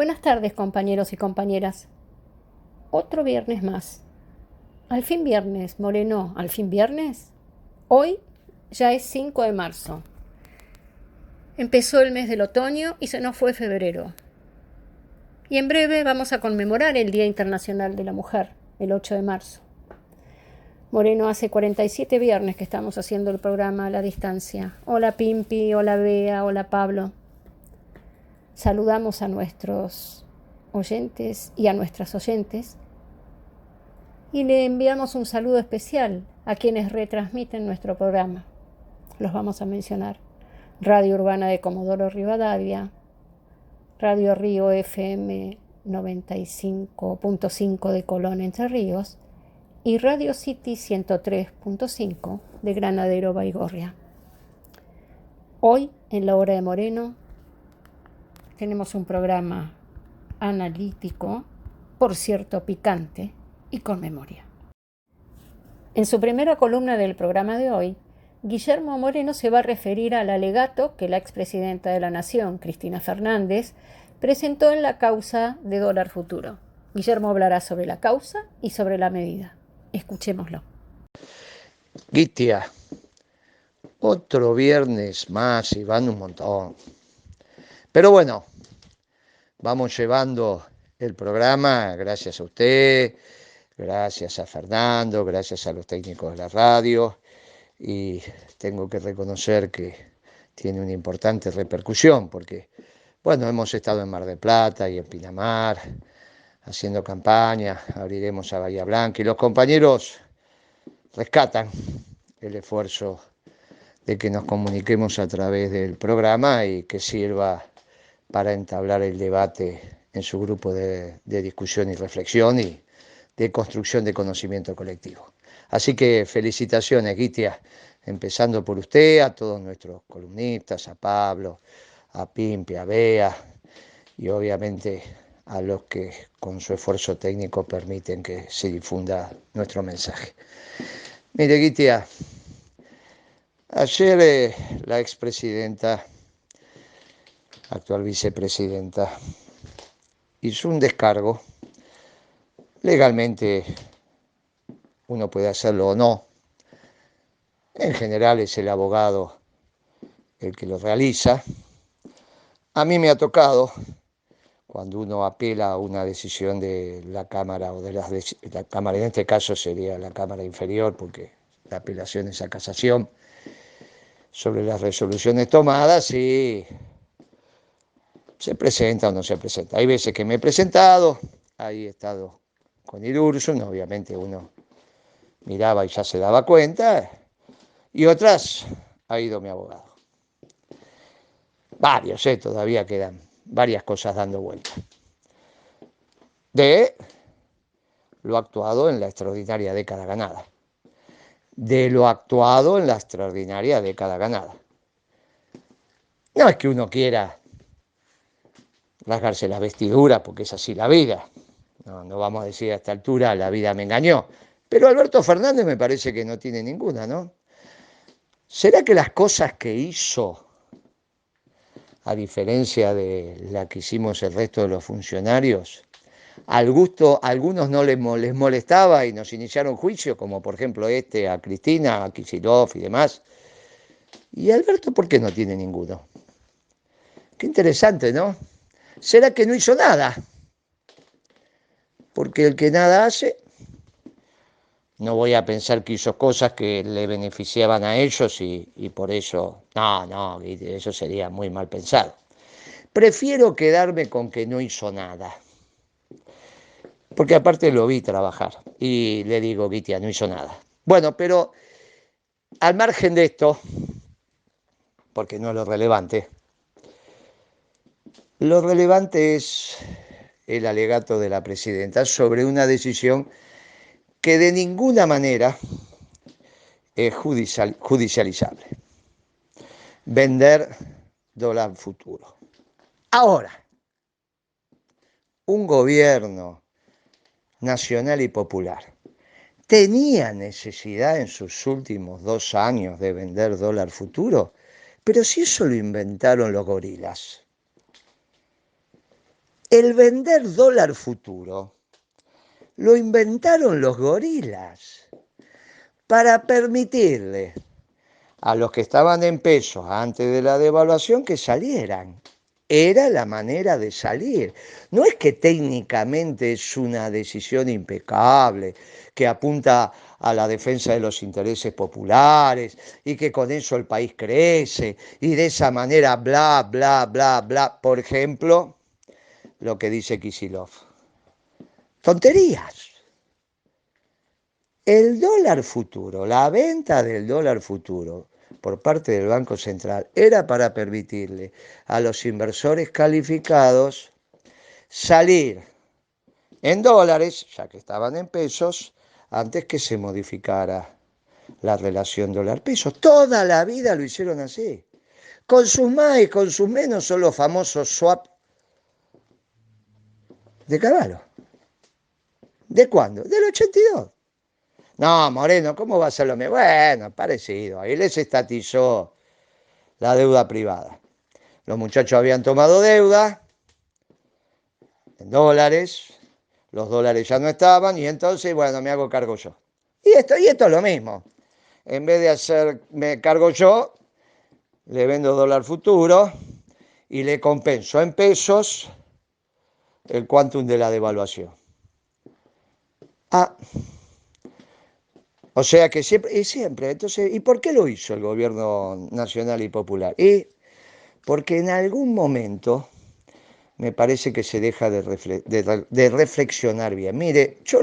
Buenas tardes, compañeros y compañeras. Otro viernes más. Al fin viernes, Moreno, al fin viernes. Hoy ya es 5 de marzo. Empezó el mes del otoño y se nos fue febrero. Y en breve vamos a conmemorar el Día Internacional de la Mujer, el 8 de marzo. Moreno, hace 47 viernes que estamos haciendo el programa a la distancia. Hola Pimpi, hola Bea, hola Pablo. Saludamos a nuestros oyentes y a nuestras oyentes y le enviamos un saludo especial a quienes retransmiten nuestro programa. Los vamos a mencionar: Radio Urbana de Comodoro Rivadavia, Radio Río FM 95.5 de Colón, Entre Ríos, y Radio City 103.5 de Granadero Baigorria. Hoy, en la hora de Moreno, tenemos un programa analítico, por cierto picante y con memoria. En su primera columna del programa de hoy, Guillermo Moreno se va a referir al alegato que la expresidenta de la Nación, Cristina Fernández, presentó en la causa de dólar futuro. Guillermo hablará sobre la causa y sobre la medida. Escuchémoslo. Guitia, otro viernes más y van un montón. Pero bueno, vamos llevando el programa gracias a usted, gracias a Fernando, gracias a los técnicos de la radio, y tengo que reconocer que tiene una importante repercusión porque, bueno, hemos estado en Mar del Plata y en Pinamar haciendo campaña, abriremos a Bahía Blanca y los compañeros rescatan el esfuerzo de que nos comuniquemos a través del programa y que sirva para entablar el debate en su grupo de discusión y reflexión y de construcción de conocimiento colectivo. Así que felicitaciones, Guitia, empezando por usted, a todos nuestros columnistas, a Pablo, a Pimpi, a Bea y obviamente a los que con su esfuerzo técnico permiten que se difunda nuestro mensaje. Mire, Guitia, ayer la expresidenta, actual vicepresidenta, hizo un descargo. Legalmente uno puede hacerlo o no. En general es el abogado el que lo realiza. A mí me ha tocado, cuando uno apela a una decisión de la Cámara, o de la Cámara, en este caso sería la Cámara Inferior, porque la apelación es a casación, sobre las resoluciones tomadas, y se presenta o no se presenta. Hay veces que me he presentado, ahí he estado con Irursun, obviamente uno miraba y ya se daba cuenta, y otras ha ido mi abogado. Varios, todavía quedan varias cosas dando vuelta. De lo actuado en la extraordinaria década ganada. De lo actuado en la extraordinaria década ganada. No es que uno quiera rasgarse las vestiduras, porque es así la vida. No vamos a decir a esta altura, la vida me engañó. Pero Alberto Fernández me parece que no tiene ninguna, ¿no? ¿Será que las cosas que hizo, a diferencia de la que hicimos el resto de los funcionarios, al gusto a algunos no les molestaba y nos iniciaron juicio, como por ejemplo a Cristina, a Kicillof y demás? ¿Y Alberto por qué no tiene ninguno? Qué interesante, ¿no? ¿Será que no hizo nada? Porque el que nada hace, no voy a pensar que hizo cosas que le beneficiaban a ellos y por eso, no, eso sería muy mal pensado. Prefiero quedarme con que no hizo nada. Porque aparte lo vi trabajar y le digo, Guitia, no hizo nada. Bueno, pero al margen de esto, porque no es lo relevante es el alegato de la presidenta sobre una decisión que de ninguna manera es judicializable. Vender dólar futuro. Ahora, un gobierno nacional y popular tenía necesidad en sus últimos 2 años de vender dólar futuro, pero si eso lo inventaron los gorilas. el vender dólar futuro lo inventaron los gorilas para permitirle a los que estaban en pesos antes de la devaluación que salieran. Era la manera de salir. No es que técnicamente es una decisión impecable, que apunta a la defensa de los intereses populares y que con eso el país crece y de esa manera bla, bla, bla, bla. Por ejemplo, lo que dice Kicillof. Tonterías. El dólar futuro, la venta del dólar futuro por parte del Banco Central era para permitirle a los inversores calificados salir en dólares, ya que estaban en pesos, antes que se modificara la relación dólar-peso. Toda la vida lo hicieron así. Con sus más y con sus menos son los famosos swap de Cavallo. ¿De cuándo? Del 82. No, Moreno, ¿cómo va a ser lo mismo? Bueno, parecido. Ahí les estatizó la deuda privada. Los muchachos habían tomado deuda en dólares, los dólares ya no estaban y entonces, bueno, me hago cargo yo. Y esto es lo mismo. En vez de hacerme cargo yo, le vendo dólar futuro y le compenso en pesos el quantum de la devaluación. Ah, o sea que siempre, entonces, ¿y por qué lo hizo el gobierno nacional y popular? Y porque en algún momento me parece que se deja de reflexionar bien. Mire, yo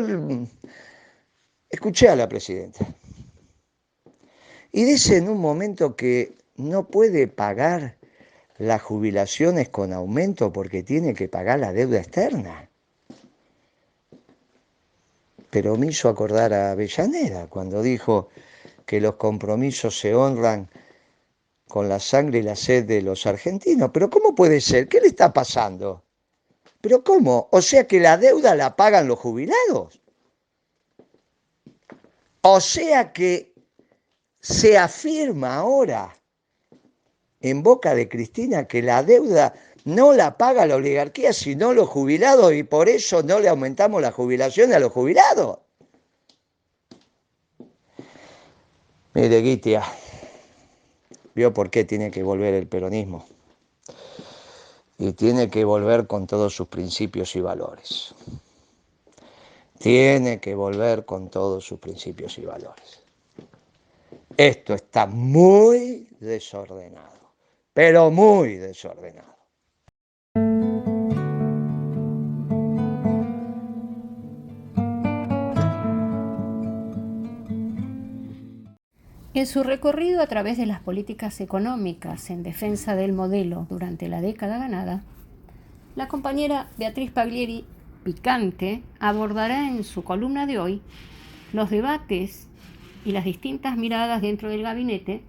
escuché a la presidenta y dice en un momento que no puede pagar las jubilaciones con aumento porque tiene que pagar la deuda externa. Pero me hizo acordar a Avellaneda cuando dijo que los compromisos se honran con la sangre y la sed de los argentinos. Pero ¿cómo puede ser? ¿Qué le está pasando? ¿Pero cómo? O sea que la deuda la pagan los jubilados. O sea que se afirma ahora en boca de Cristina que la deuda no la paga la oligarquía, sino los jubilados, y por eso no le aumentamos la jubilación a los jubilados. Mire, Guitia, vio por qué tiene que volver el peronismo. Y tiene que volver con todos sus principios y valores. Tiene que volver con todos sus principios y valores. Esto está muy desordenado, pero muy desordenado. En su recorrido a través de las políticas económicas en defensa del modelo durante la década ganada, la compañera Beatriz Paglieri Picante abordará en su columna de hoy los debates y las distintas miradas dentro del gabinete,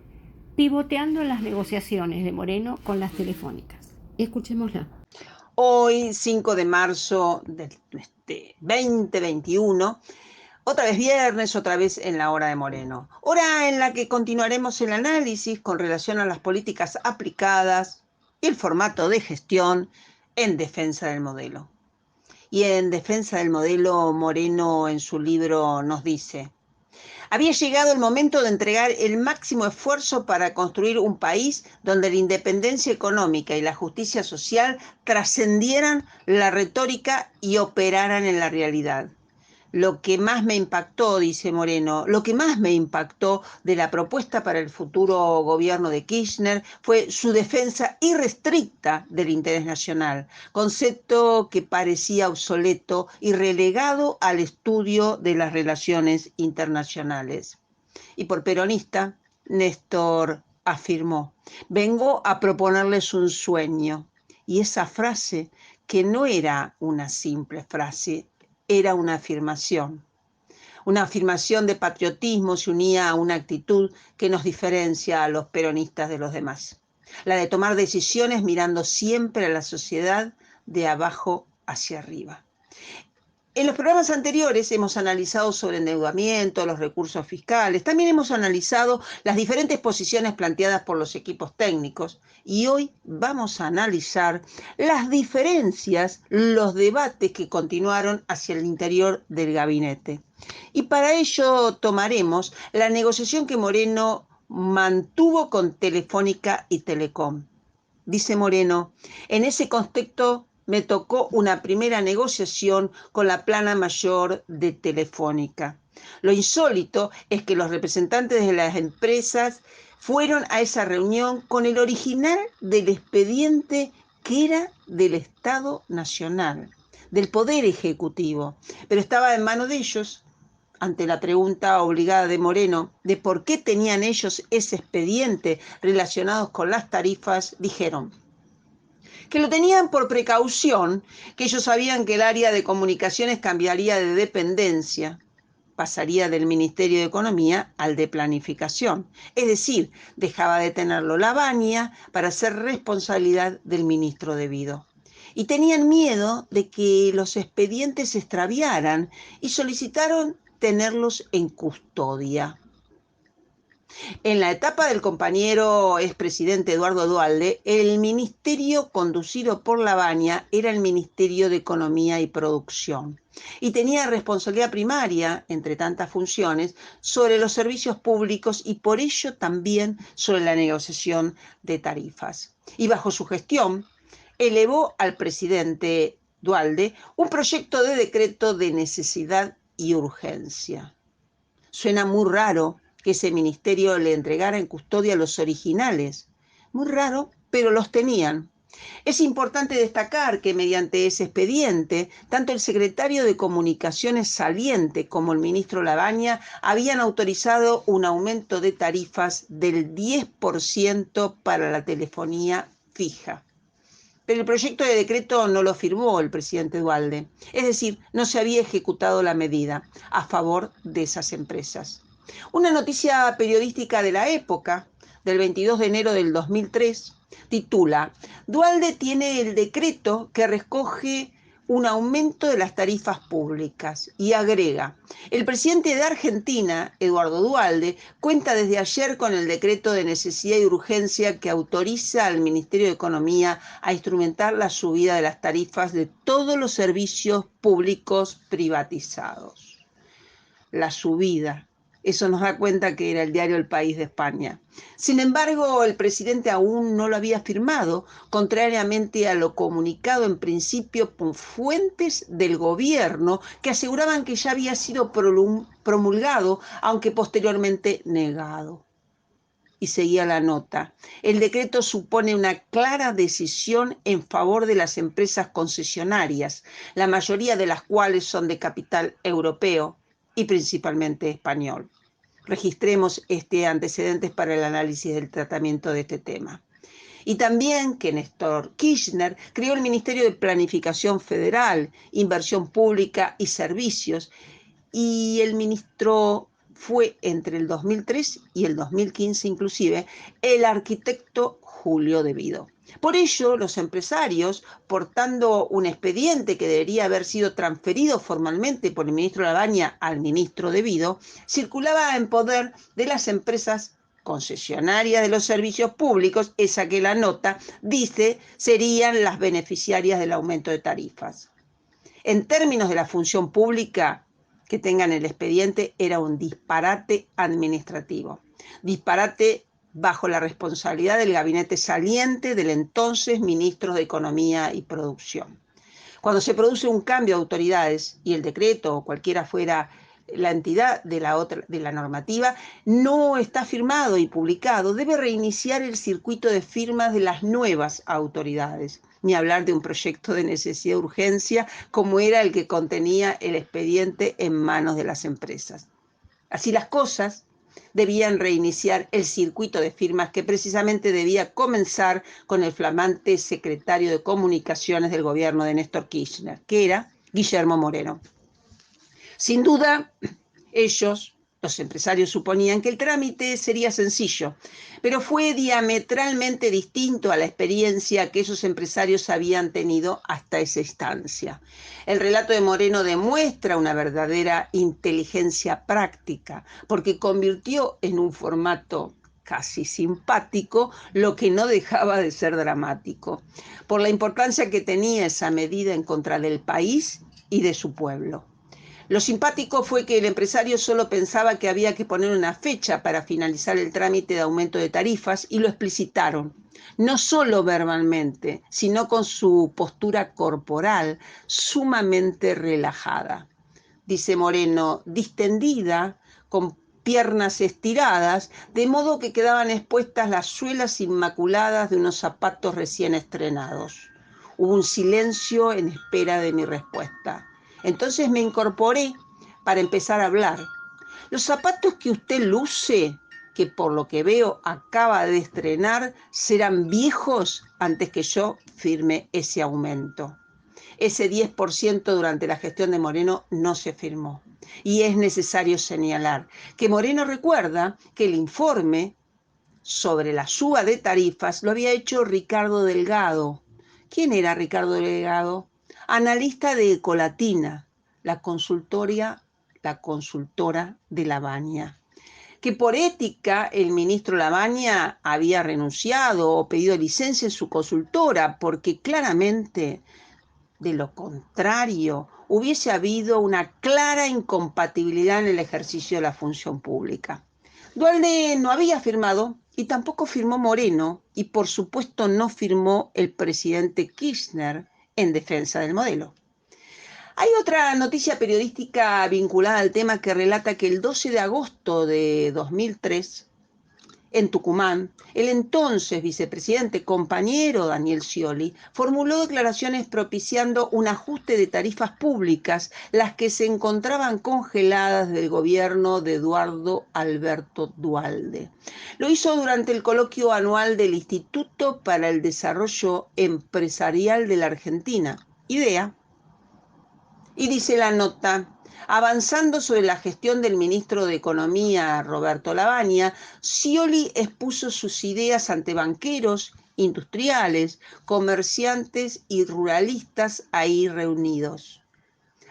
pivoteando en las negociaciones de Moreno con las telefónicas. Escuchémosla. Hoy, 5 de marzo del 2021, otra vez viernes, otra vez en la hora de Moreno. Hora en la que continuaremos el análisis con relación a las políticas aplicadas y el formato de gestión en defensa del modelo. Y en defensa del modelo, Moreno en su libro nos dice: había llegado el momento de entregar el máximo esfuerzo para construir un país donde la independencia económica y la justicia social trascendieran la retórica y operaran en la realidad. Lo que más me impactó, dice Moreno, lo que más me impactó de la propuesta para el futuro gobierno de Kirchner fue su defensa irrestricta del interés nacional, concepto que parecía obsoleto y relegado al estudio de las relaciones internacionales. Y por peronista, Néstor afirmó: vengo a proponerles un sueño. Y esa frase, que no era una simple frase, era una afirmación de patriotismo, se unía a una actitud que nos diferencia a los peronistas de los demás, la de tomar decisiones mirando siempre a la sociedad de abajo hacia arriba. En los programas anteriores hemos analizado sobre endeudamiento, los recursos fiscales, también hemos analizado las diferentes posiciones planteadas por los equipos técnicos y hoy vamos a analizar las diferencias, los debates que continuaron hacia el interior del gabinete. Y para ello tomaremos la negociación que Moreno mantuvo con Telefónica y Telecom. Dice Moreno, en ese contexto me tocó una primera negociación con la plana mayor de Telefónica. Lo insólito es que los representantes de las empresas fueron a esa reunión con el original del expediente que era del Estado Nacional, del Poder Ejecutivo, pero estaba en manos de ellos. Ante la pregunta obligada de Moreno de por qué tenían ellos ese expediente relacionado con las tarifas, dijeron que lo tenían por precaución, que ellos sabían que el área de comunicaciones cambiaría de dependencia, pasaría del Ministerio de Economía al de Planificación. Es decir, dejaba de tenerlo la Baña para ser responsabilidad del ministro debido. Y tenían miedo de que los expedientes se extraviaran y solicitaron tenerlos en custodia. En la etapa del compañero expresidente Eduardo Duhalde, el ministerio conducido por La Baña era el Ministerio de Economía y Producción y tenía responsabilidad primaria, entre tantas funciones, sobre los servicios públicos y por ello también sobre la negociación de tarifas. Y bajo su gestión, elevó al presidente Duhalde un proyecto de decreto de necesidad y urgencia. Suena muy raro que ese ministerio le entregara en custodia los originales. Muy raro, pero los tenían. Es importante destacar que mediante ese expediente, tanto el secretario de Comunicaciones saliente como el ministro Labaña habían autorizado un aumento de tarifas del 10% para la telefonía fija. Pero el proyecto de decreto no lo firmó el presidente Duhalde. Es decir, no se había ejecutado la medida a favor de esas empresas. Una noticia periodística de la época, del 22 de enero del 2003, titula: Duhalde tiene el decreto que recoge un aumento de las tarifas públicas y agrega: el presidente de Argentina, Eduardo Duhalde, cuenta desde ayer con el decreto de necesidad y urgencia que autoriza al Ministerio de Economía a instrumentar la subida de las tarifas de todos los servicios públicos privatizados. La subida. Eso nos da cuenta que era el diario El País de España. Sin embargo, el presidente aún no lo había firmado, contrariamente a lo comunicado en principio por fuentes del gobierno que aseguraban que ya había sido promulgado, aunque posteriormente negado. Y seguía la nota. El decreto supone una clara decisión en favor de las empresas concesionarias, la mayoría de las cuales son de capital europeo y principalmente español. Registremos antecedentes para el análisis del tratamiento de este tema. Y también que Néstor Kirchner creó el Ministerio de Planificación Federal, Inversión Pública y Servicios, y el ministro fue entre el 2003 y el 2015 inclusive el arquitecto Julio Debido. Por ello, los empresarios, portando un expediente que debería haber sido transferido formalmente por el ministro Labaña al ministro Debido, circulaba en poder de las empresas concesionarias de los servicios públicos, esa que la nota dice serían las beneficiarias del aumento de tarifas. En términos de la función pública, que tengan el expediente era un disparate administrativo. Disparate bajo la responsabilidad del gabinete saliente del entonces ministro de Economía y Producción. Cuando se produce un cambio de autoridades y el decreto o cualquiera fuera la entidad de la normativa no está firmado y publicado, debe reiniciar el circuito de firmas de las nuevas autoridades, ni hablar de un proyecto de necesidad de urgencia como era el que contenía el expediente en manos de las empresas. Así las cosas, debían reiniciar el circuito de firmas que precisamente debía comenzar con el flamante secretario de Comunicaciones del gobierno de Néstor Kirchner, que era Guillermo Moreno. Sin duda, ellos, Los empresarios suponían que el trámite sería sencillo, pero fue diametralmente distinto a la experiencia que esos empresarios habían tenido hasta esa instancia. El relato de Moreno demuestra una verdadera inteligencia práctica, porque convirtió en un formato casi simpático lo que no dejaba de ser dramático, por la importancia que tenía esa medida en contra del país y de su pueblo. Lo simpático fue que el empresario solo pensaba que había que poner una fecha para finalizar el trámite de aumento de tarifas y lo explicitaron, no solo verbalmente, sino con su postura corporal sumamente relajada. Dice Moreno, distendida, con piernas estiradas, de modo que quedaban expuestas las suelas inmaculadas de unos zapatos recién estrenados. Hubo un silencio en espera de mi respuesta. Entonces me incorporé para empezar a hablar. Los zapatos que usted luce, que por lo que veo acaba de estrenar, serán viejos antes que yo firme ese aumento. Ese 10% durante la gestión de Moreno no se firmó. Y es necesario señalar que Moreno recuerda que el informe sobre la suba de tarifas lo había hecho Ricardo Delgado. ¿Quién era Ricardo Delgado? Analista de Ecolatina, la consultora de Lavagna. Que por ética el ministro Lavagna había renunciado o pedido licencia en su consultora, porque claramente, de lo contrario, hubiese habido una clara incompatibilidad en el ejercicio de la función pública. Duhalde no había firmado y tampoco firmó Moreno, y por supuesto no firmó el presidente Kirchner en defensa del modelo. Hay otra noticia periodística vinculada al tema que relata que el 12 de agosto de 2003, en Tucumán, el entonces vicepresidente compañero Daniel Scioli formuló declaraciones propiciando un ajuste de tarifas públicas, las que se encontraban congeladas del gobierno de Eduardo Alberto Duhalde. Lo hizo durante el coloquio anual del Instituto para el Desarrollo Empresarial de la Argentina, IDEA. Y dice la nota, avanzando sobre la gestión del ministro de Economía, Roberto Lavagna, Scioli expuso sus ideas ante banqueros, industriales, comerciantes y ruralistas ahí reunidos.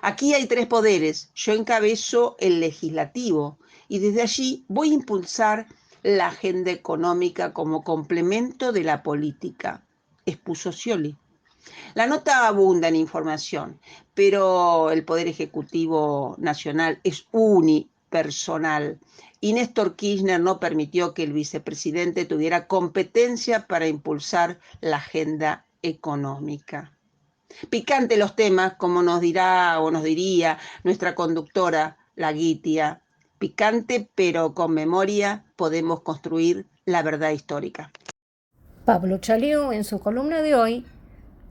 Aquí hay tres poderes, yo encabezo el legislativo y desde allí voy a impulsar la agenda económica como complemento de la política, expuso Scioli. La nota abunda en información, pero el Poder Ejecutivo Nacional es unipersonal y Néstor Kirchner no permitió que el vicepresidente tuviera competencia para impulsar la agenda económica. Picante los temas, como nos dirá o nos diría nuestra conductora, la Guitia. Picante, pero con memoria podemos construir la verdad histórica. Pablo Chaliú, en su columna de hoy,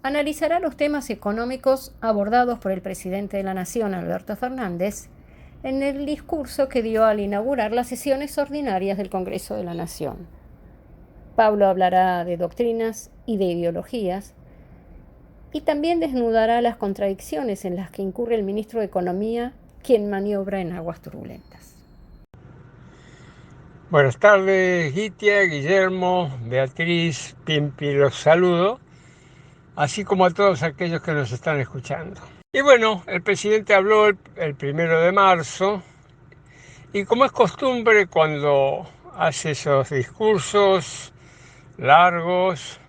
analizará los temas económicos abordados por el presidente de la Nación, Alberto Fernández, en el discurso que dio al inaugurar las sesiones ordinarias del Congreso de la Nación. Pablo hablará de doctrinas y de ideologías y también desnudará las contradicciones en las que incurre el ministro de Economía, quien maniobra en aguas turbulentas. Buenas tardes, Gitia, Guillermo, Beatriz, Pimpi, los saludo, así como a todos aquellos que nos están escuchando. Y bueno, el presidente habló el 1 de marzo y como es costumbre cuando hace esos discursos largos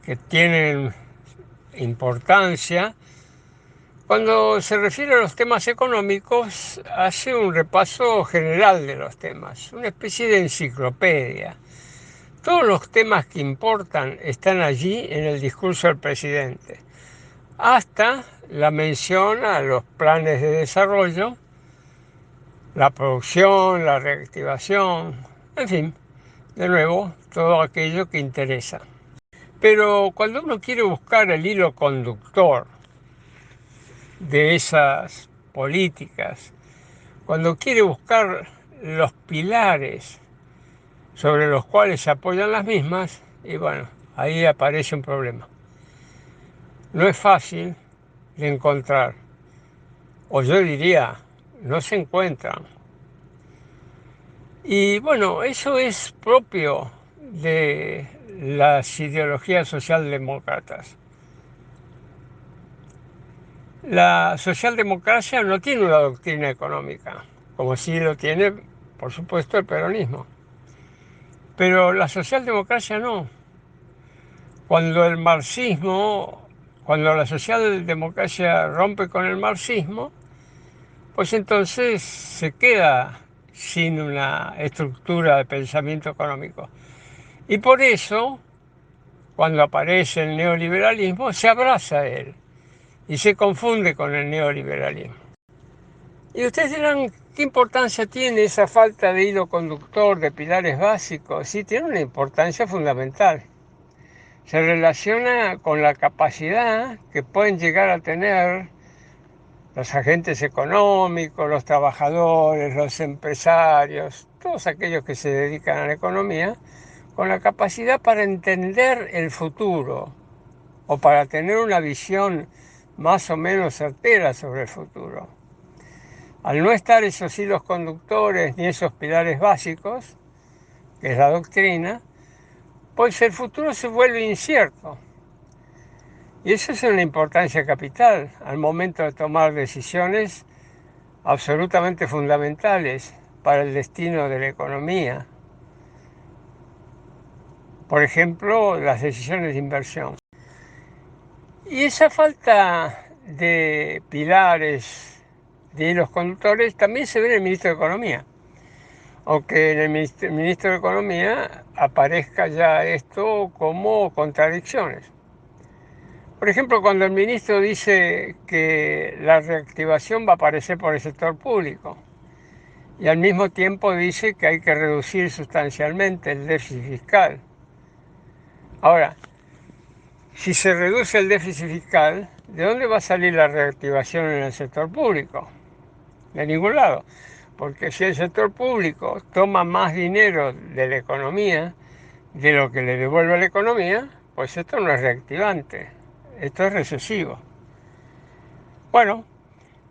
que tienen importancia, cuando se refiere a los temas económicos, hace un repaso general de los temas, una especie de enciclopedia. Todos los temas que importan están allí en el discurso del presidente, hasta la mención a los planes de desarrollo, la producción, la reactivación, en fin, de nuevo, todo aquello que interesa. Pero cuando uno quiere buscar el hilo conductor de esas políticas, cuando quiere buscar los pilares sobre los cuales se apoyan las mismas, y bueno, ahí aparece un problema. No es fácil de encontrar, o yo diría, no se encuentran Y bueno, eso es propio de las ideologías socialdemócratas. La socialdemocracia no tiene una doctrina económica, como sí lo tiene, por supuesto, el peronismo. Pero la socialdemocracia no. Cuando el marxismo, cuando la socialdemocracia rompe con el marxismo, pues entonces se queda sin una estructura de pensamiento económico. Y por eso, cuando aparece el neoliberalismo, se abraza a él y se confunde con el neoliberalismo. Y ustedes dirán, ¿qué importancia tiene esa falta de hilo conductor, de pilares básicos? Sí, tiene una importancia fundamental. Se relaciona con la capacidad que pueden llegar a tener los agentes económicos, los trabajadores, los empresarios, todos aquellos que se dedican a la economía, con la capacidad para entender el futuro o para tener una visión más o menos certera sobre el futuro. Al no estar esos hilos conductores ni esos pilares básicos, que es la doctrina, pues el futuro se vuelve incierto. Y eso es una importancia capital al momento de tomar decisiones absolutamente fundamentales para el destino de la economía. Por ejemplo, las decisiones de inversión. Y esa falta de pilares, de hilos conductores, también se ve en el ministro de Economía. Aunque en el ministro de Economía aparezca ya esto como contradicciones. Por ejemplo, cuando el ministro dice que la reactivación va a aparecer por el sector público y al mismo tiempo dice que hay que reducir sustancialmente el déficit fiscal. Ahora, si se reduce el déficit fiscal, ¿de dónde va a salir la reactivación en el sector público? De ningún lado. Porque si el sector público toma más dinero de la economía, de lo que le devuelve a la economía, pues esto no es reactivante, esto es recesivo. Bueno,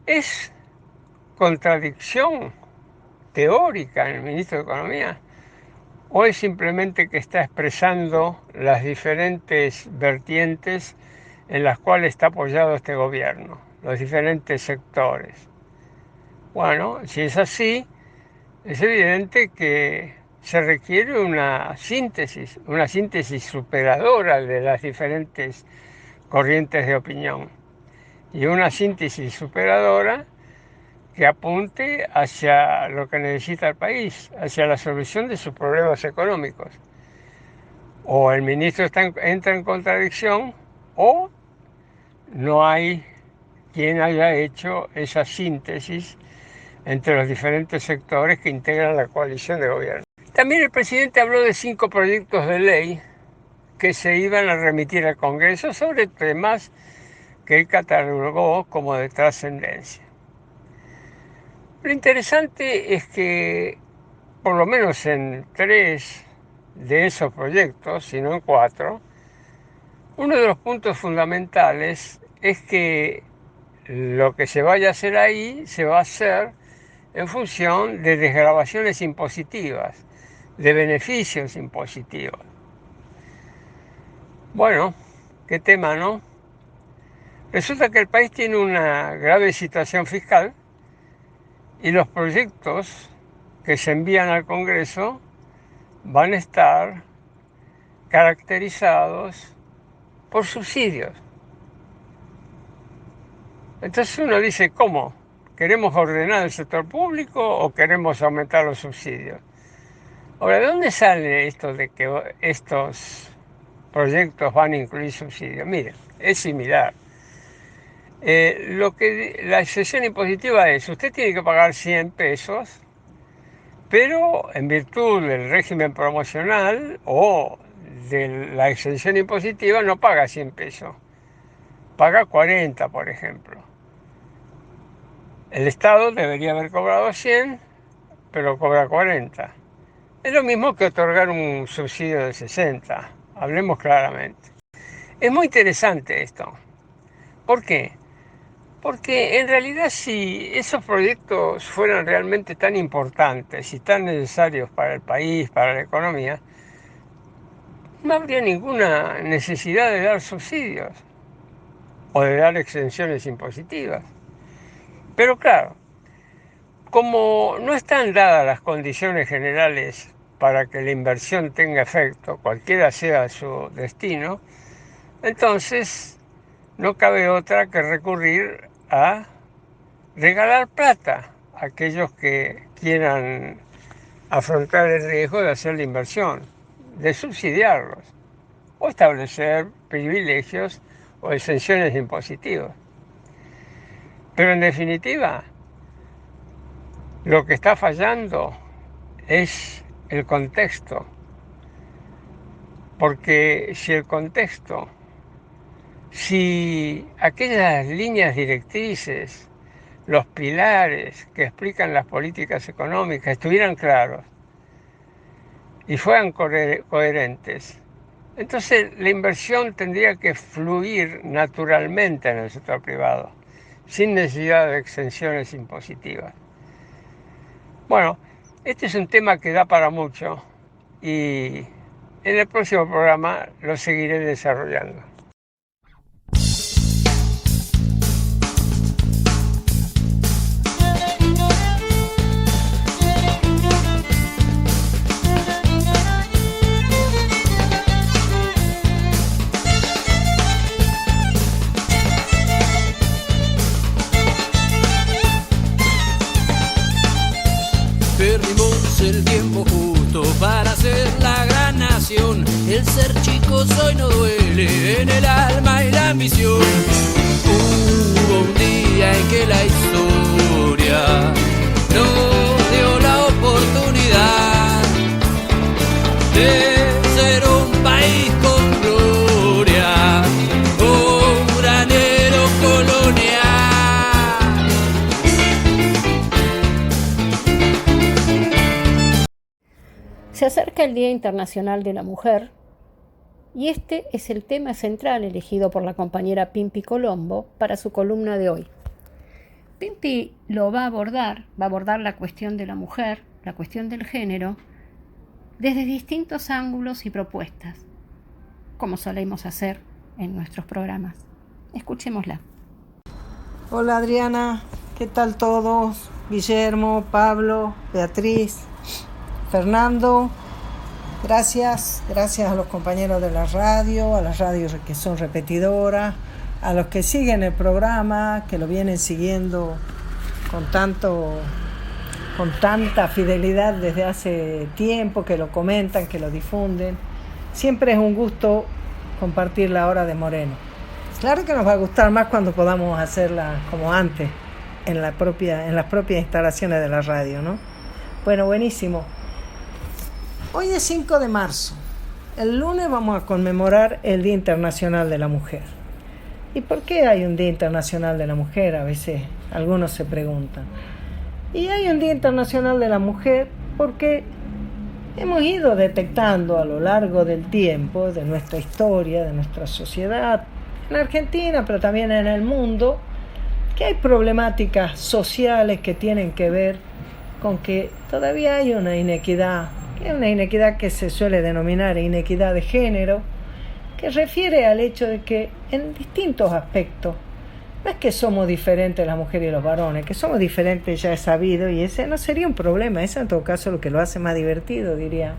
es contradicción teórica en el ministro de Economía, o es simplemente que está expresando las diferentes vertientes en las cuales está apoyado este gobierno, los diferentes sectores. Bueno, si es así, es evidente que se requiere una síntesis superadora de las diferentes corrientes de opinión y una síntesis superadora que apunte hacia lo que necesita el país, hacia la solución de sus problemas económicos. O el ministro entra en contradicción o no hay quien haya hecho esa síntesis entre los diferentes sectores que integran la coalición de gobierno. También el presidente habló de 5 proyectos de ley que se iban a remitir al Congreso sobre temas que él catalogó como de trascendencia. Lo interesante es que, por lo menos en 3 de esos proyectos, si no en 4, uno de los puntos fundamentales es que lo que se vaya a hacer ahí se va a hacer en función de desgravaciones impositivas, de beneficios impositivos. Bueno, qué tema, ¿no? Resulta que el país tiene una grave situación fiscal y los proyectos que se envían al Congreso van a estar caracterizados por subsidios. Entonces uno dice, ¿cómo? ¿Queremos ordenar el sector público o queremos aumentar los subsidios? Ahora, ¿de dónde sale esto de que estos proyectos van a incluir subsidios? Miren, es similar. La exención impositiva es, usted tiene que pagar 100 pesos, pero en virtud del régimen promocional o de la exención impositiva no paga 100 pesos, paga 40, por ejemplo. El Estado debería haber cobrado 100, pero cobra 40. Es lo mismo que otorgar un subsidio de 60, hablemos claramente. Es muy interesante esto. ¿Por qué? Porque en realidad si esos proyectos fueran realmente tan importantes y tan necesarios para el país, para la economía, no habría ninguna necesidad de dar subsidios o de dar exenciones impositivas. Pero claro, como no están dadas las condiciones generales para que la inversión tenga efecto, cualquiera sea su destino, entonces no cabe otra que recurrir a regalar plata a aquellos que quieran afrontar el riesgo de hacer la inversión, de subsidiarlos o establecer privilegios o exenciones impositivas. Pero en definitiva, lo que está fallando es el contexto, porque si aquellas líneas directrices, los pilares que explican las políticas económicas estuvieran claros y fueran coherentes, entonces la inversión tendría que fluir naturalmente en el sector privado, sin necesidad de exenciones impositivas. Bueno, este es un tema que da para mucho y en el próximo programa lo seguiré desarrollando. Perdimos el tiempo justo para ser la gran nación. El ser chicos hoy no duele en el alma y la ambición. Hubo un día en que la historia nos dio la oportunidad de ser un país con gloria, un granero colonial. Se acerca el Día Internacional de la Mujer y este es el tema central elegido por la compañera Pimpi Colombo para su columna de hoy. Pimpi lo va a abordar la cuestión de la mujer, la cuestión del género, desde distintos ángulos y propuestas, como solemos hacer en nuestros programas. Escuchémosla. Hola Adriana, ¿qué tal todos? Guillermo, Pablo, Beatriz, Fernando, gracias a los compañeros de la radio, a las radios que son repetidoras, a los que siguen el programa, que lo vienen siguiendo con tanta fidelidad desde hace tiempo, que lo comentan, que lo difunden. Siempre es un gusto compartir la hora de Moreno. Claro que nos va a gustar más cuando podamos hacerla como antes, en las propias instalaciones de la radio, ¿no? Bueno, buenísimo. Hoy es 5 de marzo. El lunes vamos a conmemorar el Día Internacional de la Mujer. ¿Y por qué hay un Día Internacional de la Mujer? A veces algunos se preguntan. Y hay un Día Internacional de la Mujer porque hemos ido detectando a lo largo del tiempo, de nuestra historia, de nuestra sociedad, en Argentina, pero también en el mundo, que hay problemáticas sociales que tienen que ver con que todavía hay una inequidad, que se suele denominar inequidad de género, que refiere al hecho de que en distintos aspectos, no es que somos diferentes las mujeres y los varones, que somos diferentes ya es sabido y ese no sería un problema, eso en todo caso lo que lo hace más divertido, diría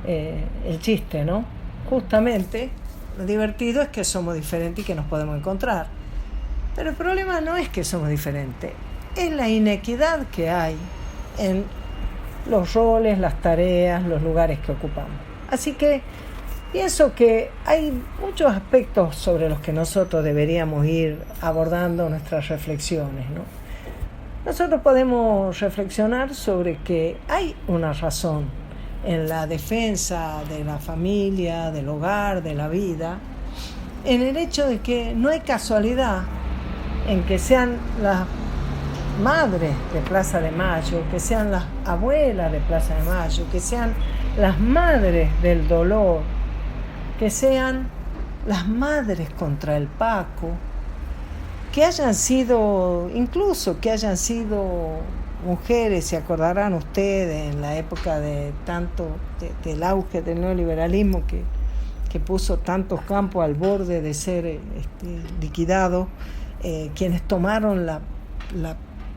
el chiste, ¿no? Justamente lo divertido es que somos diferentes y que nos podemos encontrar, pero el problema no es que somos diferentes, es la inequidad que hay en los roles, las tareas, los lugares que ocupamos. Así que pienso que hay muchos aspectos sobre los que nosotros deberíamos ir abordando nuestras reflexiones, ¿no? Nosotros podemos reflexionar sobre que hay una razón en la defensa de la familia, del hogar, de la vida, en el hecho de que no hay casualidad en que sean las madres de Plaza de Mayo, que sean las abuelas de Plaza de Mayo, que sean las madres del dolor, que sean las madres contra el Paco, que hayan sido, incluso que hayan sido mujeres, se acordarán ustedes en la época de del auge del neoliberalismo que puso tantos campos al borde de ser liquidados, quienes tomaron la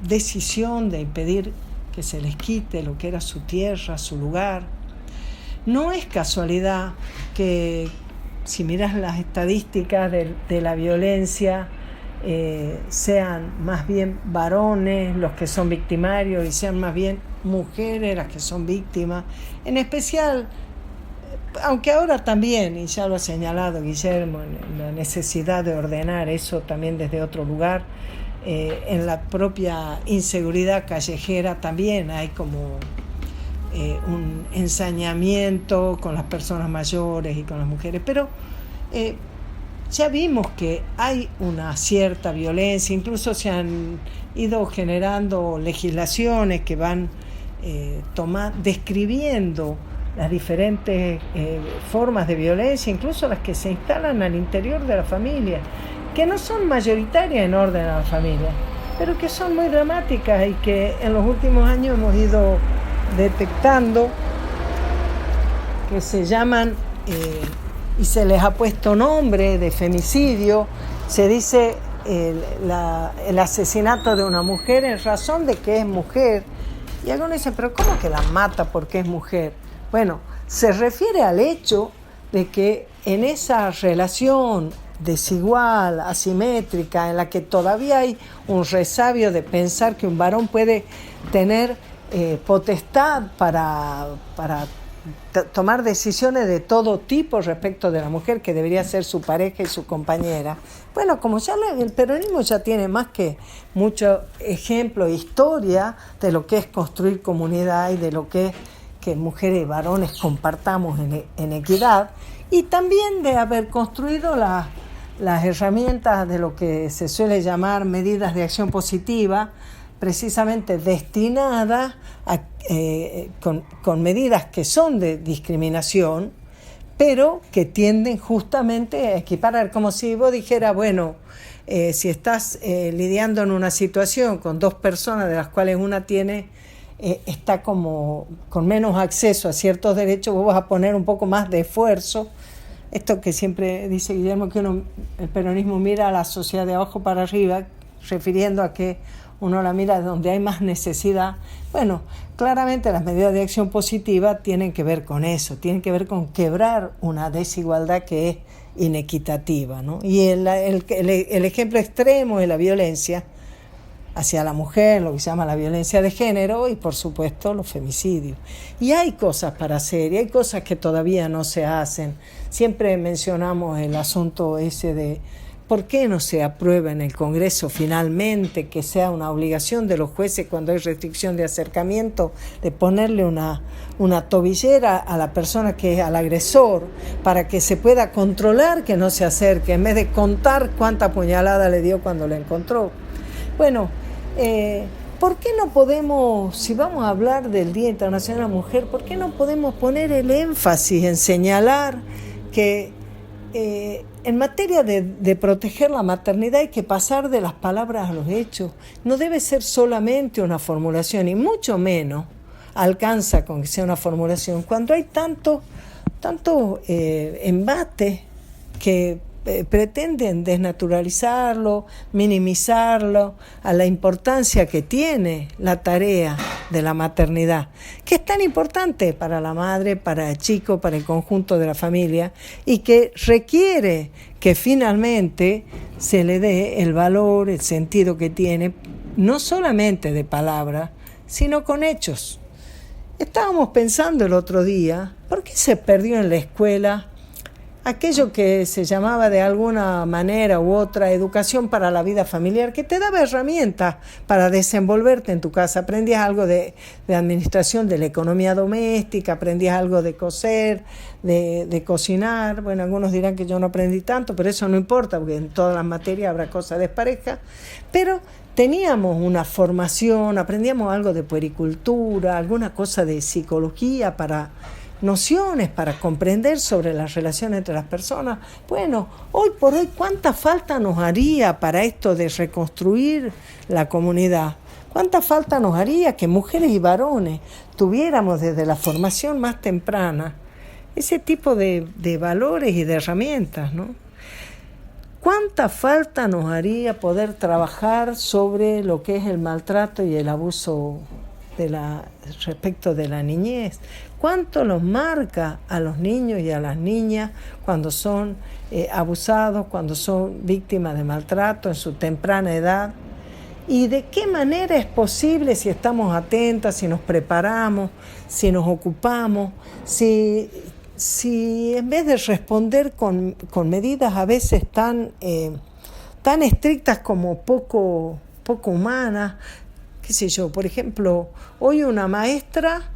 decisión de impedir que se les quite lo que era su tierra, su lugar. No es casualidad que, si miras las estadísticas de la violencia, sean más bien varones los que son victimarios y sean más bien mujeres las que son víctimas. En especial, aunque ahora también, y ya lo ha señalado Guillermo, la necesidad de ordenar eso también desde otro lugar, en la propia inseguridad callejera también hay como un ensañamiento con las personas mayores y con las mujeres, pero ya vimos que hay una cierta violencia, incluso se han ido generando legislaciones que van describiendo las diferentes formas de violencia, incluso las que se instalan al interior de la familia, que no son mayoritarias en orden a la familia, pero que son muy dramáticas y que en los últimos años hemos ido detectando, que se llaman, y se les ha puesto nombre de femicidio. Se dice el asesinato de una mujer en razón de que es mujer, y algunos dicen, pero ¿cómo que la mata porque es mujer? Bueno, se refiere al hecho de que en esa relación desigual, asimétrica, en la que todavía hay un resabio de pensar que un varón puede tener potestad para tomar decisiones de todo tipo respecto de la mujer, que debería ser su pareja y su compañera. Bueno, como ya el peronismo ya tiene más que mucho ejemplo e historia de lo que es construir comunidad y de lo que es que mujeres y varones compartamos en equidad, y también de haber construido las herramientas de lo que se suele llamar medidas de acción positiva, precisamente destinadas con medidas que son de discriminación, pero que tienden justamente a equiparar, como si vos dijeras, bueno, si estás lidiando en una situación con dos personas de las cuales una está como con menos acceso a ciertos derechos, vos vas a poner un poco más de esfuerzo. Esto que siempre dice Guillermo, que el peronismo mira a la sociedad de abajo para arriba, refiriendo a que uno la mira de donde hay más necesidad. Bueno, claramente las medidas de acción positiva tienen que ver con eso, tienen que ver con quebrar una desigualdad que es inequitativa, ¿no? Y el ejemplo extremo de la violencia hacia la mujer, lo que se llama la violencia de género, y por supuesto los femicidios. Y hay cosas para hacer, y hay cosas que todavía no se hacen. Siempre mencionamos el asunto ese de ¿por qué no se aprueba en el Congreso finalmente que sea una obligación de los jueces, cuando hay restricción de acercamiento, de ponerle una tobillera a la persona que es al agresor, para que se pueda controlar que no se acerque, en vez de contar cuánta puñalada le dio cuando la encontró? Bueno, ¿por qué no podemos, si vamos a hablar del Día Internacional de la Mujer, por qué no podemos poner el énfasis en señalar que en materia de proteger la maternidad hay que pasar de las palabras a los hechos? No debe ser solamente una formulación, y mucho menos alcanza con que sea una formulación cuando hay tanto embate que pretenden desnaturalizarlo, minimizarlo, a la importancia que tiene la tarea de la maternidad, que es tan importante para la madre, para el chico, para el conjunto de la familia, y que requiere que finalmente se le dé el valor, el sentido que tiene, no solamente de palabras, sino con hechos. Estábamos pensando el otro día, ¿por qué se perdió en la escuela aquello que se llamaba de alguna manera u otra educación para la vida familiar, que te daba herramientas para desenvolverte en tu casa? Aprendías algo de administración de la economía doméstica, aprendías algo de coser, de cocinar. Bueno, algunos dirán que yo no aprendí tanto, pero eso no importa, porque en todas las materias habrá cosas de pareja. Pero teníamos una formación, aprendíamos algo de puericultura, alguna cosa de psicología para nociones para comprender sobre las relaciones entre las personas. Bueno, hoy por hoy, ¿cuánta falta nos haría para esto de reconstruir la comunidad? ¿Cuánta falta nos haría que mujeres y varones tuviéramos desde la formación más temprana ese tipo de valores y de herramientas, ¿no? ¿Cuánta falta nos haría poder trabajar sobre lo que es el maltrato y el abuso respecto de la niñez? ¿Cuánto los marca a los niños y a las niñas cuando son abusados, cuando son víctimas de maltrato en su temprana edad? ¿Y de qué manera es posible, si estamos atentas, si nos preparamos, si nos ocupamos, si en vez de responder con medidas a veces tan estrictas como poco humanas, qué sé yo, por ejemplo, hoy una maestra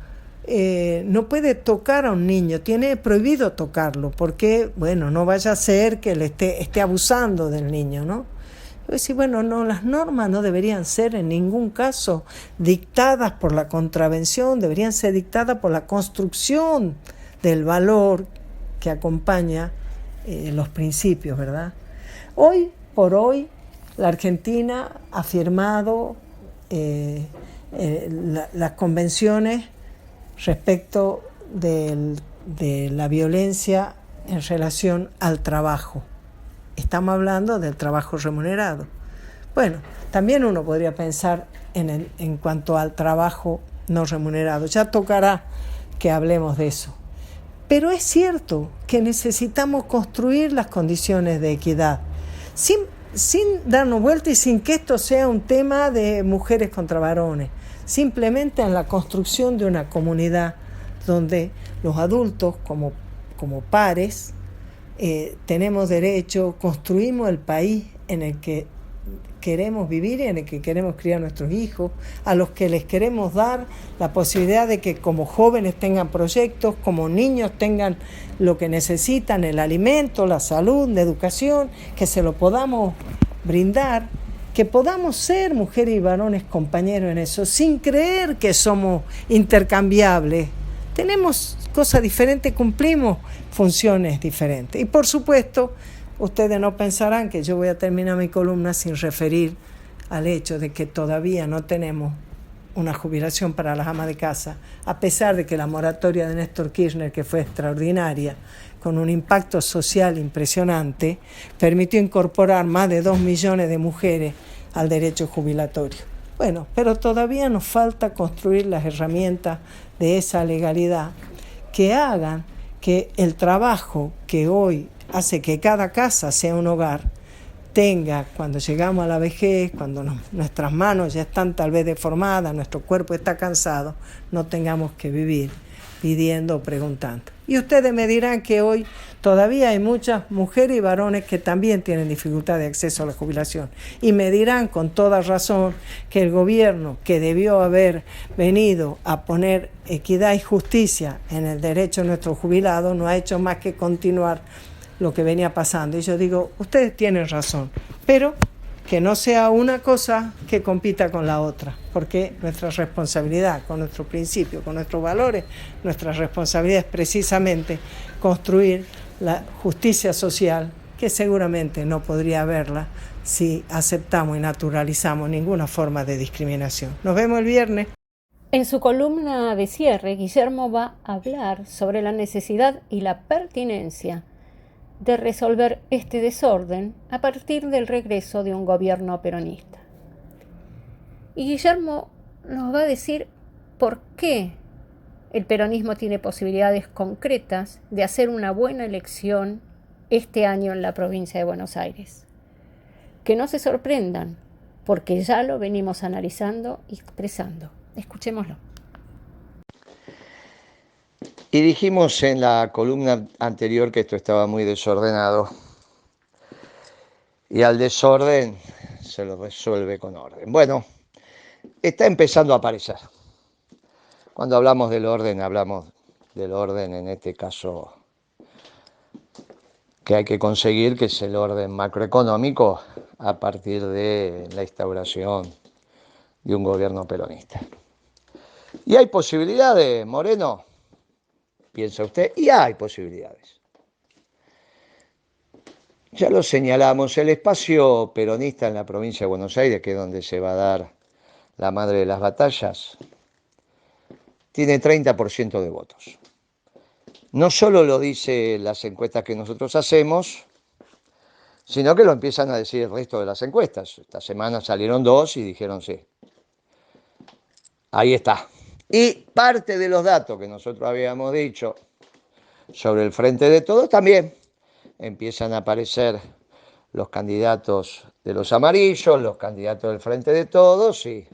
no puede tocar a un niño, tiene prohibido tocarlo, porque, bueno, no vaya a ser que le esté abusando del niño, ¿no? Decir, bueno, no, las normas no deberían ser en ningún caso dictadas por la contravención, deberían ser dictadas por la construcción del valor que acompaña los principios, ¿verdad? Hoy por hoy, la Argentina ha firmado las convenciones respecto de la violencia en relación al trabajo. Estamos hablando del trabajo remunerado. Bueno, también uno podría pensar en cuanto al trabajo no remunerado. Ya tocará que hablemos de eso. Pero es cierto que necesitamos construir las condiciones de equidad, sin darnos vuelta y sin que esto sea un tema de mujeres contra varones, simplemente en la construcción de una comunidad donde los adultos como pares tenemos derecho, construimos el país en el que queremos vivir y en el que queremos criar a nuestros hijos, a los que les queremos dar la posibilidad de que como jóvenes tengan proyectos, como niños tengan lo que necesitan, el alimento, la salud, la educación, que se lo podamos brindar, que podamos ser mujeres y varones compañeros en eso, sin creer que somos intercambiables. Tenemos cosas diferentes, cumplimos funciones diferentes. Y por supuesto, ustedes no pensarán que yo voy a terminar mi columna sin referir al hecho de que todavía no tenemos una jubilación para las amas de casa, a pesar de que la moratoria de Néstor Kirchner, que fue extraordinaria, con un impacto social impresionante, permitió incorporar más de 2 millones de mujeres al derecho jubilatorio. Bueno, pero todavía nos falta construir las herramientas de esa legalidad que hagan que el trabajo que hoy hace que cada casa sea un hogar tenga, cuando llegamos a la vejez, cuando nuestras manos ya están tal vez deformadas, nuestro cuerpo está cansado, no tengamos que vivir pidiendo o preguntando. Y ustedes me dirán que hoy todavía hay muchas mujeres y varones que también tienen dificultad de acceso a la jubilación. Y me dirán con toda razón que el gobierno, que debió haber venido a poner equidad y justicia en el derecho de nuestros jubilados, no ha hecho más que continuar lo que venía pasando. Y yo digo, ustedes tienen razón, pero que no sea una cosa que compita con la otra, porque nuestra responsabilidad con nuestros principios, con nuestros valores, nuestra responsabilidad es precisamente construir la justicia social, que seguramente no podría haberla si aceptamos y naturalizamos ninguna forma de discriminación. Nos vemos el viernes. En su columna de cierre, Guillermo va a hablar sobre la necesidad y la pertinencia de resolver este desorden a partir del regreso de un gobierno peronista. Y Guillermo nos va a decir por qué el peronismo tiene posibilidades concretas de hacer una buena elección este año en la provincia de Buenos Aires. Que no se sorprendan, porque ya lo venimos analizando y expresando. Escuchémoslo. Y dijimos en la columna anterior que esto estaba muy desordenado. Y al desorden se lo resuelve con orden. Bueno, está empezando a aparecer. Cuando hablamos del orden en este caso que hay que conseguir, que es el orden macroeconómico a partir de la instauración de un gobierno peronista. ¿Y hay posibilidades, Moreno? piensa usted, y hay posibilidades. Ya lo señalamos, el espacio peronista en la provincia de Buenos Aires, que es donde se va a dar la madre de las batallas, tiene 30% de votos. No solo lo dicen las encuestas que nosotros hacemos, sino que lo empiezan a decir el resto de las encuestas. Esta semana salieron 2 y dijeron sí. Ahí está. Y parte de los datos que nosotros habíamos dicho sobre el Frente de Todos también empiezan a aparecer los candidatos de los amarillos, los candidatos del Frente de Todos, y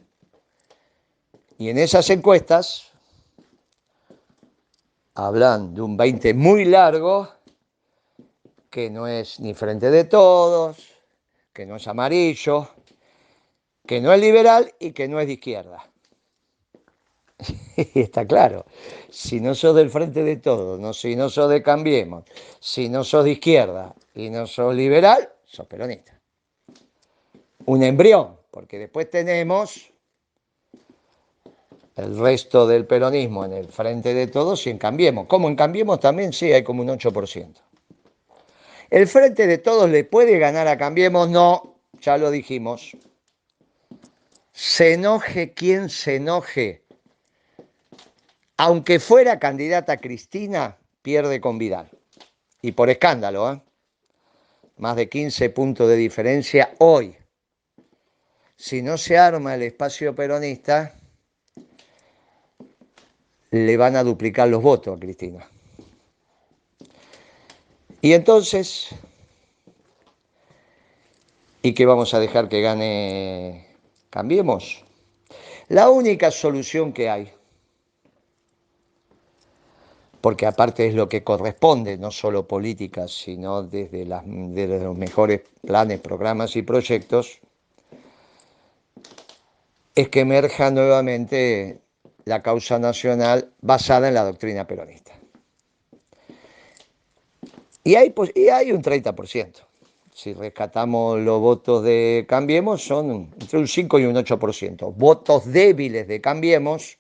en esas encuestas hablan de un 20 muy largo, que no es ni Frente de Todos, que no es amarillo, que no es liberal y que no es de izquierda. Y está claro, si no sos del Frente de Todos, no, si no sos de Cambiemos, si no sos de izquierda y no sos liberal, sos peronista. Un embrión, porque después tenemos el resto del peronismo en el Frente de Todos y en Cambiemos. Como en Cambiemos también sí hay como un 8%. ¿El Frente de Todos le puede ganar a Cambiemos? No, ya lo dijimos. Se enoje quien se enoje. Aunque fuera candidata Cristina, pierde con Vidal. Y por escándalo, ¿eh? Más de 15 puntos de diferencia hoy. Si no se arma el espacio peronista, le van a duplicar los votos a Cristina. Y entonces, ¿y qué vamos a dejar que gane Cambiemos? La única solución que hay, porque aparte es lo que corresponde, no solo políticas, sino desde los mejores planes, programas y proyectos, es que emerja nuevamente la causa nacional basada en la doctrina peronista. Y hay un 30%. Si rescatamos los votos de Cambiemos, son entre un 5 y un 8%. Votos débiles de Cambiemos,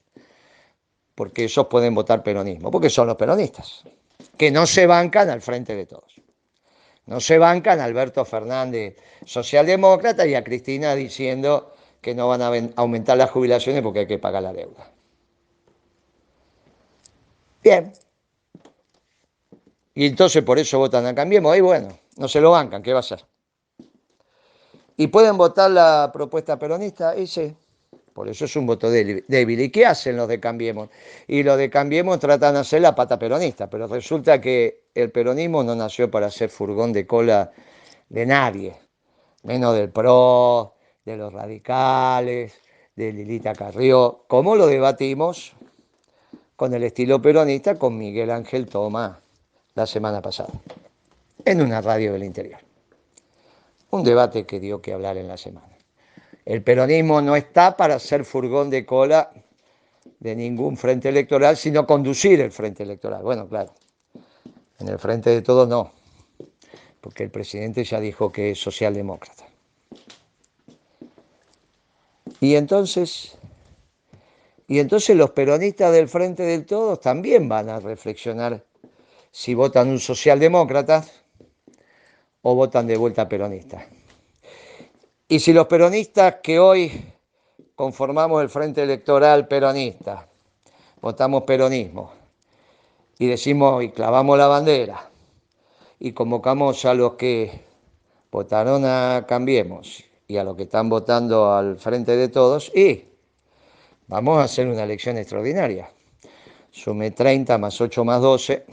porque esos pueden votar peronismo, porque son los peronistas, que no se bancan al Frente de Todos. No se bancan a Alberto Fernández, socialdemócrata, y a Cristina diciendo que no van a aumentar las jubilaciones porque hay que pagar la deuda. Bien. Y entonces por eso votan a Cambiemos. Ahí bueno, no se lo bancan, ¿qué va a hacer? ¿Y pueden votar la propuesta peronista? Y sí, por eso es un voto débil. ¿Y qué hacen los de Cambiemos? Y los de Cambiemos tratan de hacer la pata peronista, pero resulta que el peronismo no nació para ser furgón de cola de nadie, menos del PRO, de los radicales, de Lilita Carrió, como lo debatimos con el estilo peronista con Miguel Ángel Toma la semana pasada, en una radio del interior. Un debate que dio que hablar en la semana. El peronismo no está para ser furgón de cola de ningún frente electoral, sino conducir el frente electoral. Bueno, claro, en el Frente de Todos no, porque el presidente ya dijo que es socialdemócrata. Y entonces los peronistas del Frente de Todos también van a reflexionar si votan un socialdemócrata o votan de vuelta peronista. Y si los peronistas que hoy conformamos el Frente Electoral peronista, votamos peronismo y decimos y clavamos la bandera y convocamos a los que votaron a Cambiemos y a los que están votando al Frente de Todos, y vamos a hacer una elección extraordinaria. Sume 30 más 8 más 12.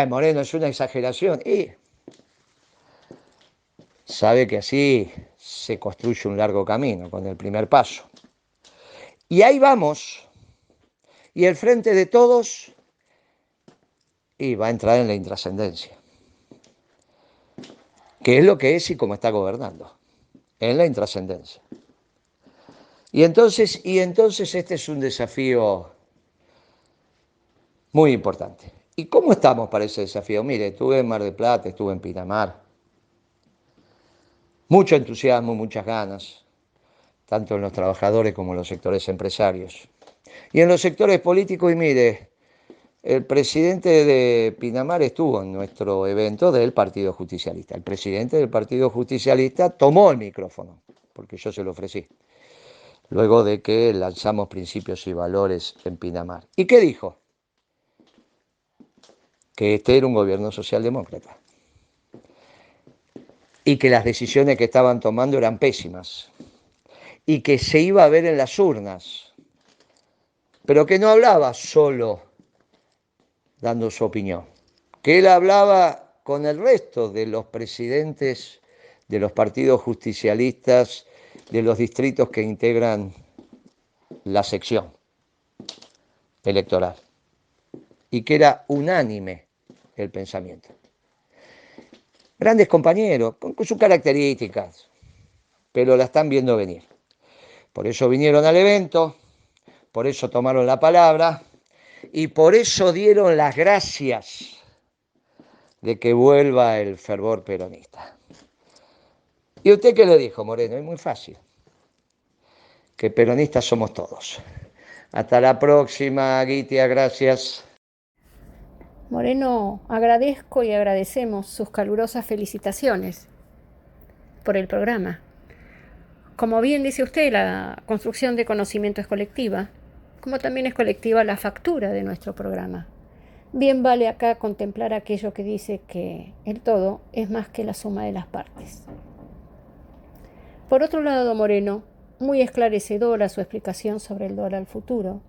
Moreno, es una exageración. Y sabe que así se construye un largo camino con el primer paso. Y ahí vamos. Y el Frente de Todos va a entrar en la intrascendencia, que es lo que es y cómo está gobernando, en la intrascendencia. Y entonces este es un desafío muy importante. ¿Y cómo estamos para ese desafío? Mire, estuve en Mar del Plata, estuve en Pinamar. Mucho entusiasmo, muchas ganas, tanto en los trabajadores como en los sectores empresarios. Y en los sectores políticos, y mire, el presidente de Pinamar estuvo en nuestro evento del Partido Justicialista. El presidente del Partido Justicialista tomó el micrófono, porque yo se lo ofrecí, luego de que lanzamos Principios y Valores en Pinamar. ¿Y qué dijo? Que este era un gobierno socialdemócrata y que las decisiones que estaban tomando eran pésimas y que se iba a ver en las urnas, pero que no hablaba solo dando su opinión, que él hablaba con el resto de los presidentes de los partidos justicialistas de los distritos que integran la sección electoral y que era unánime el pensamiento. Grandes compañeros, con sus características, pero la están viendo venir. Por eso vinieron al evento, por eso tomaron la palabra y por eso dieron las gracias de que vuelva el fervor peronista. ¿Y usted qué le dijo, Moreno? Es muy fácil, que peronistas somos todos. Hasta la próxima, Guitia, gracias. Moreno, agradezco y agradecemos sus calurosas felicitaciones por el programa. Como bien dice usted, la construcción de conocimiento es colectiva, como también es colectiva la factura de nuestro programa. Bien vale acá contemplar aquello que dice que el todo es más que la suma de las partes. Por otro lado, Moreno, muy esclarecedora su explicación sobre el dólar al futuro,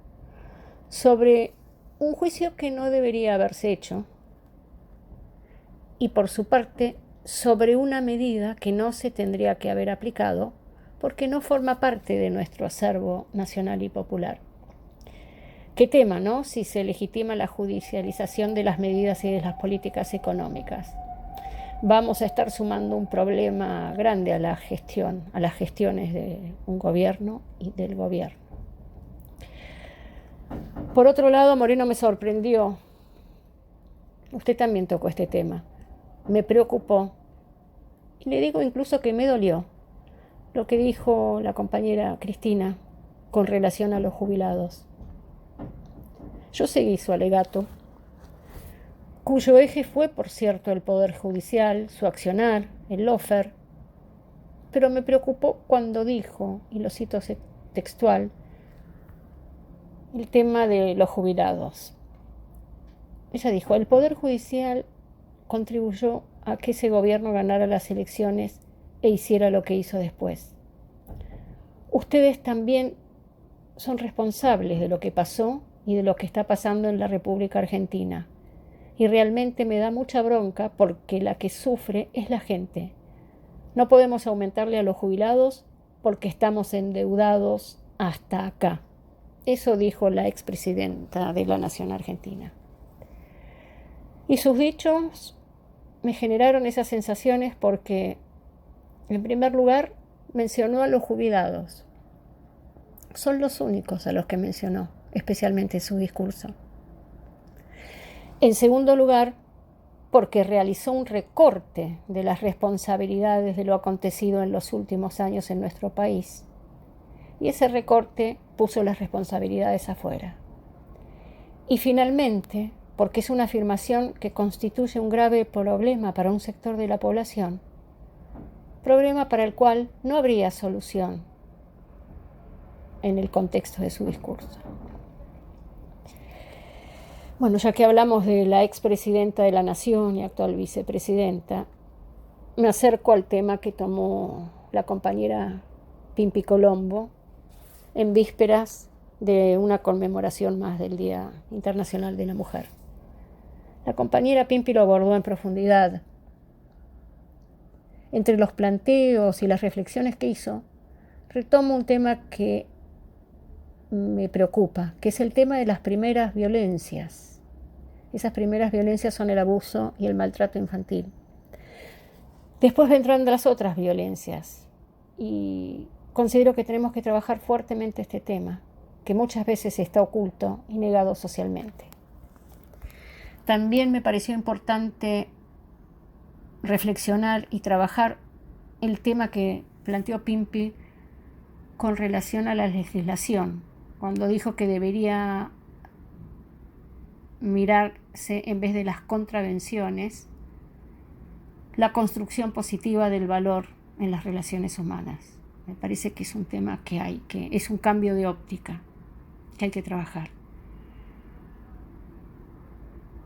sobre un juicio que no debería haberse hecho, y por su parte, sobre una medida que no se tendría que haber aplicado porque no forma parte de nuestro acervo nacional y popular. ¿Qué tema, no? Si se legitima la judicialización de las medidas y de las políticas económicas. Vamos a estar sumando un problema grande a la gestión, a las gestiones de un gobierno y del gobierno. Por otro lado, Moreno, me sorprendió. Usted también tocó este tema. Me preocupó. Y le digo incluso que me dolió lo que dijo la compañera Cristina con relación a los jubilados. Yo seguí su alegato, cuyo eje fue, por cierto, el Poder Judicial, su accionar, el lawfare, pero me preocupó cuando dijo, y lo cito textual, el tema de los jubilados. Ella dijo, el Poder Judicial contribuyó a que ese gobierno ganara las elecciones e hiciera lo que hizo después. Ustedes también son responsables de lo que pasó y de lo que está pasando en la República Argentina. Y realmente me da mucha bronca porque la que sufre es la gente. No podemos aumentarle a los jubilados porque estamos endeudados hasta acá. Eso dijo la expresidenta de la Nación Argentina. Y sus dichos me generaron esas sensaciones porque, en primer lugar, mencionó a los jubilados. Son los únicos a los que mencionó, especialmente en su discurso. En segundo lugar, porque realizó un recorte de las responsabilidades de lo acontecido en los últimos años en nuestro país. Y ese recorte puso las responsabilidades afuera. Y finalmente, porque es una afirmación que constituye un grave problema para un sector de la población, problema para el cual no habría solución en el contexto de su discurso. Bueno, ya que hablamos de la expresidenta de la Nación y actual vicepresidenta, me acerco al tema que tomó la compañera Pimpi Colombo en vísperas de una conmemoración más del Día Internacional de la Mujer. La compañera Pimpi lo abordó en profundidad. Entre los planteos y las reflexiones que hizo, retomo un tema que me preocupa, que es el tema de las primeras violencias. Esas primeras violencias son el abuso y el maltrato infantil. Después vendrán las otras violencias y considero que tenemos que trabajar fuertemente este tema, que muchas veces está oculto y negado socialmente. También me pareció importante reflexionar y trabajar el tema que planteó Pimpi con relación a la legislación, cuando dijo que debería mirarse en vez de las contravenciones, la construcción positiva del valor en las relaciones humanas. Me parece que es un tema que es un cambio de óptica que hay que trabajar.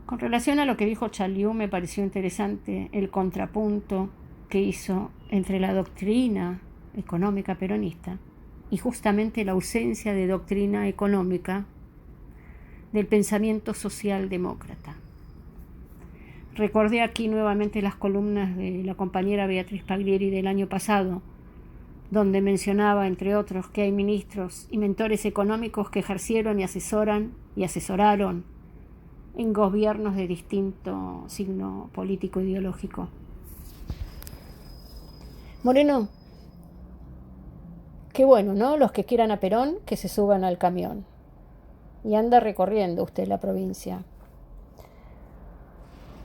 Con relación a lo que dijo Chaliú, me pareció interesante el contrapunto que hizo entre la doctrina económica peronista y justamente la ausencia de doctrina económica del pensamiento socialdemócrata. Recordé aquí nuevamente las columnas de la compañera Beatriz Paglieri del año pasado, donde mencionaba, entre otros, que hay ministros y mentores económicos que ejercieron y asesoraron en gobiernos de distinto signo político ideológico. Moreno, qué bueno, ¿no? Los que quieran a Perón, que se suban al camión. Y anda recorriendo usted la provincia.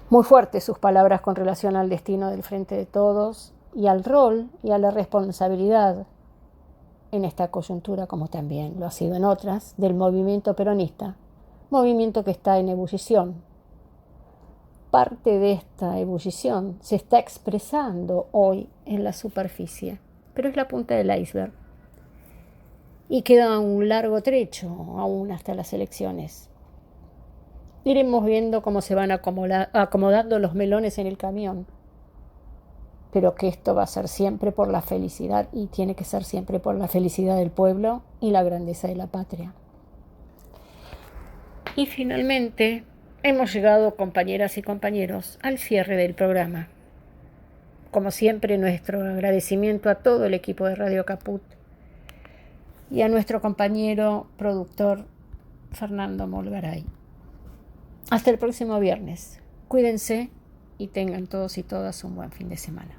Muy fuertes sus palabras con relación al destino del Frente de Todos y al rol y a la responsabilidad en esta coyuntura, como también lo ha sido en otras, del movimiento peronista, movimiento que está en ebullición. Parte de esta ebullición se está expresando hoy en la superficie, pero es la punta del iceberg. Y queda un largo trecho aún hasta las elecciones. Iremos viendo cómo se van acomodando los melones en el camión, pero que esto va a ser siempre por la felicidad y tiene que ser siempre por la felicidad del pueblo y la grandeza de la patria. Y finalmente hemos llegado, compañeras y compañeros, al cierre del programa. Como siempre, nuestro agradecimiento a todo el equipo de Radio Caput y a nuestro compañero productor Fernando Molgaray. Hasta el próximo viernes. Cuídense y tengan todos y todas un buen fin de semana.